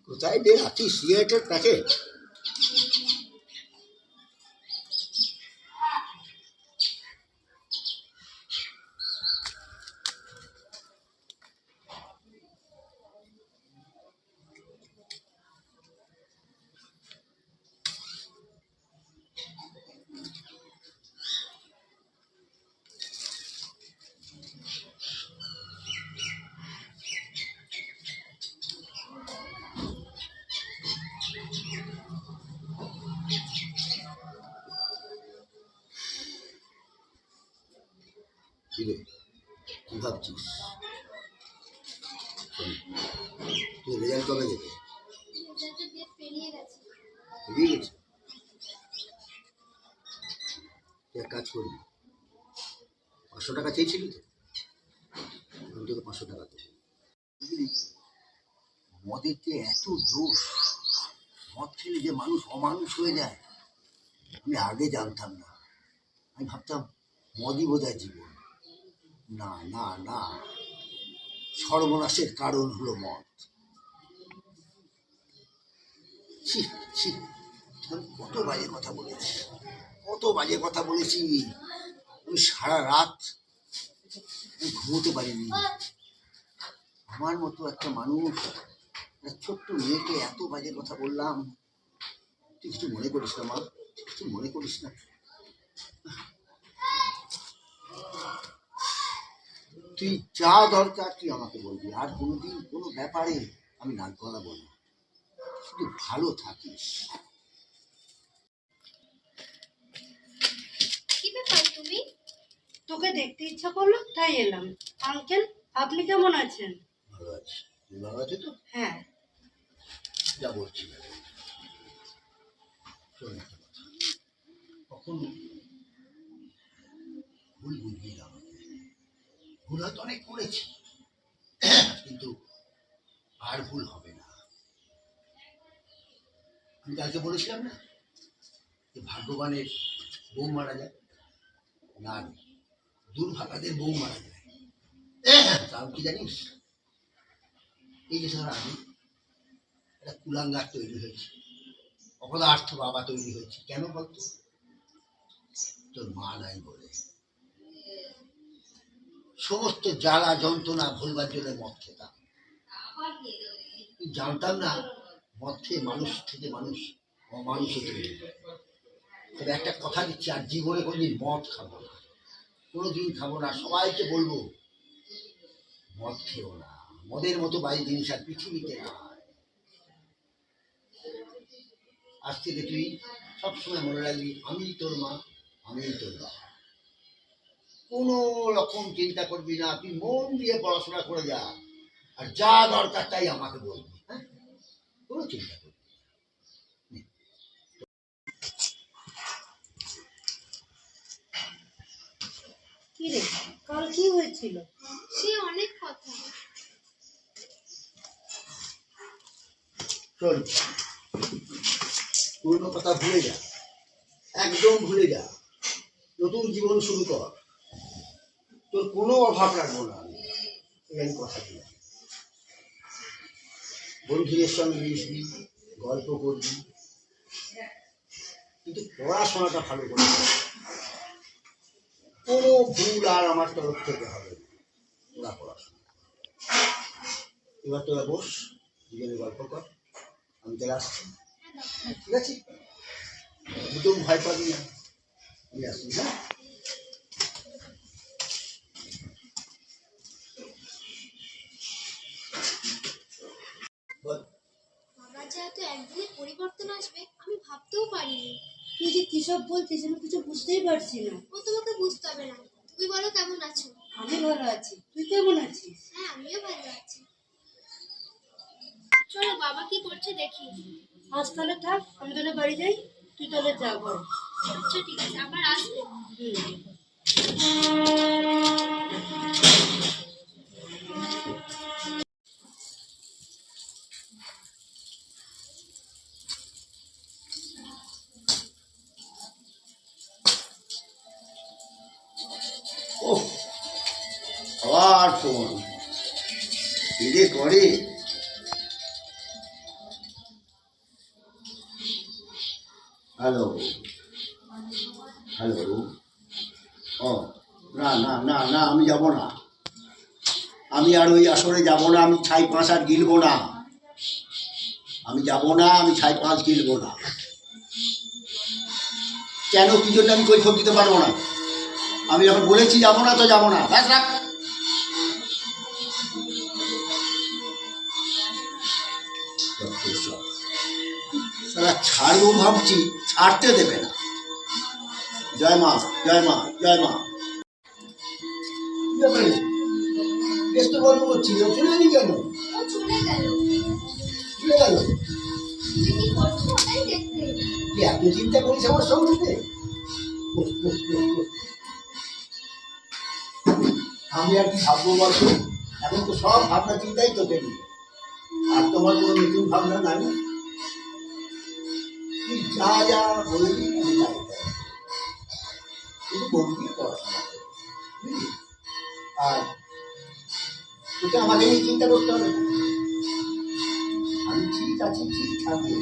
কোথায় যে রাখি সিগারেটের প্যাকেট? কি ভাবছিস? তুই রেজাল্ট কবে দেবে? পেরিয়ে গেছে। তুই এক কাজ করবি, 500 টাকা চেয়েছিলি তো, আমি তোকে 500 টাকা দেবো। মদের যে এত দোষ, মদ খেলে যে মানুষ অমানুষ হয়ে যায়, আমি আগে জানতাম না। আমি ভাবতাম মদই বোধহয় জীবন। না না না, সর্বনাশের কারণ হলো মদ। ছি ছি, কত বাজে কথা বলেছি, কত বাজে কথা বলেছি। আমি সারা রাত ঘুমোতে পারিনি। আমার মতো একটা মানুষ, ছোট্ট মেয়েকে এত বাজে কথা বললাম। তুই কিছু মনে করিস না মা, কিছু মনে করিস না। তুই যা দরকার তুই আমাকে বলবি, আর কোনোদিন কোনো ব্যাপারে আমি নাক গলা বলবো। শুধু ভালো থাকিস। কি ব্যাপার তুমি? তোকে দেখতে ইচ্ছা করলো তাই এলাম। আঙ্কেল, আপনি কেমন আছেন? ভালো আছি। তুই ভালো আছো তো? হ্যাঁ। যা বলছি শোন, কখন ভুল বুঝবি না আমাকে। ভুল হয়তো অনেক করেছি, কিন্তু আর ভুল হবে না। আমি কালকে বলেছিলাম না যে ভাগ্যবানের বউ মারা যায়, না দুর্ভাগাদের বউ মারা যায়। তাও কি জানিস, এই যে ধর আমি একটা কুলাঙ্গার তৈরি হয়েছে, অপদার্থ বাবা তৈরি হয়েছে। কেন বলতো? তোর মা নাই বলে। সমস্ত জ্বালা যন্ত্রণা ভুলবার জন্য মদ খেতাম। জানতাম না মদ খেয়ে মানুষ থেকে মানুষ অমানুষ হতে পারে। তবে একটা কথা দিচ্ছি, আর জীবনে কোনদিন মদ খাবো না, কোনোদিন খাবো না। সবাইকে বলবো মদ খেও না, মদের মতো বাজে জিনিস আর পৃথিবীতে না। আজ থেকে তুই সবসময় মনে রাখবি, আমি তোর মা, আমি তোর বাবা। কোনো রকম চিন্তা করবি না, তুই মন দিয়ে পড়াশোনা করে যা, আর যা দরকার তাই আমাকে বলবি। হ্যাঁ, কোনো চিন্তা করবি। কি রে, কাল কি হয়েছিল? সে অনেক কথা। শোন, পুরনো কথা ভুলে যা, একদম ভুলে যা। নতুন জীবন শুরু কর। তোর কোনো অভাব রাখবো না আমি, এই কথা দিলাম। বন্ধুদের সঙ্গে মিশবি, গল্প করবি, কিন্তু পড়াশোনাটা ভালো করে কোনো ভুল আর আমার তরফ থেকে হবে না। পড়াশোনা এবার তোরা বস, দুজনে গল্প কর, আমি চলে আসছি। ঠিক আছে, একদম ভয় পাবি না, আমি আসছি। হ্যাঁ, বাবা যা এত একদিনে পরিবর্তন আসবে আমি ভাবতেও পারিনি। তুই যে কি সব বলছিস আমি কিছু বুঝতেই পারছি না। ও তোমাকে বুঝতে হবে না। তুমি বলো কেমন আছো? আমি ভালো আছি, তুই কেমন আছিস? হ্যাঁ, আমিও ভালো আছি। চলো বাবা কি করছে দেখি। আজ তাহলে থাক, আমি তাহলে বাড়ি যাই, তুই তাহলে যা ঘরে। আচ্ছা ঠিক আছে, আবার আসবে। হুম। ও আবার ফোন কি যে করে। Hello hello. ও না না না না, আমি যাব না। আমি আর ওই আসরে যাব না। আমি ছাই পাঁচ আর গিলবো না। আমি যাব না, আমি ছাই পাঁচ গিলবো না। কেন কি জন্য আমি কৈফত দিতে পারবো না? আমি যখন বলেছি যাবো না তো যাবো না, ব্যাস রাখ। সারা ছাড়বো ভাবছি, ছাড়তে দেবে না। জয় মা, জয় মা, জয় মা। বেশ তো গল্প করছি, চলে নি কেন? ও চলে গেল। চলে গেল? তুমি কি করছো ওটাই দেখতে। তুই এত চিন্তা করিস আমার সম্বন্ধে? আমি আর কি ভাববো বলতো? এখন তো সব ভাবনা চিন্তাই তোকে নিয়ে। আর তোমার কোনো নতুন ভাবনা নাই? তুই যা যা বলবি আমি তাই তাই। কিন্তু বলবি পড়াশোনা করবি, বুঝলি? আর তোকে আমাকে নিয়ে চিন্তা করতে হবে না। আমি ঠিক আছি, ঠিক থাকবো।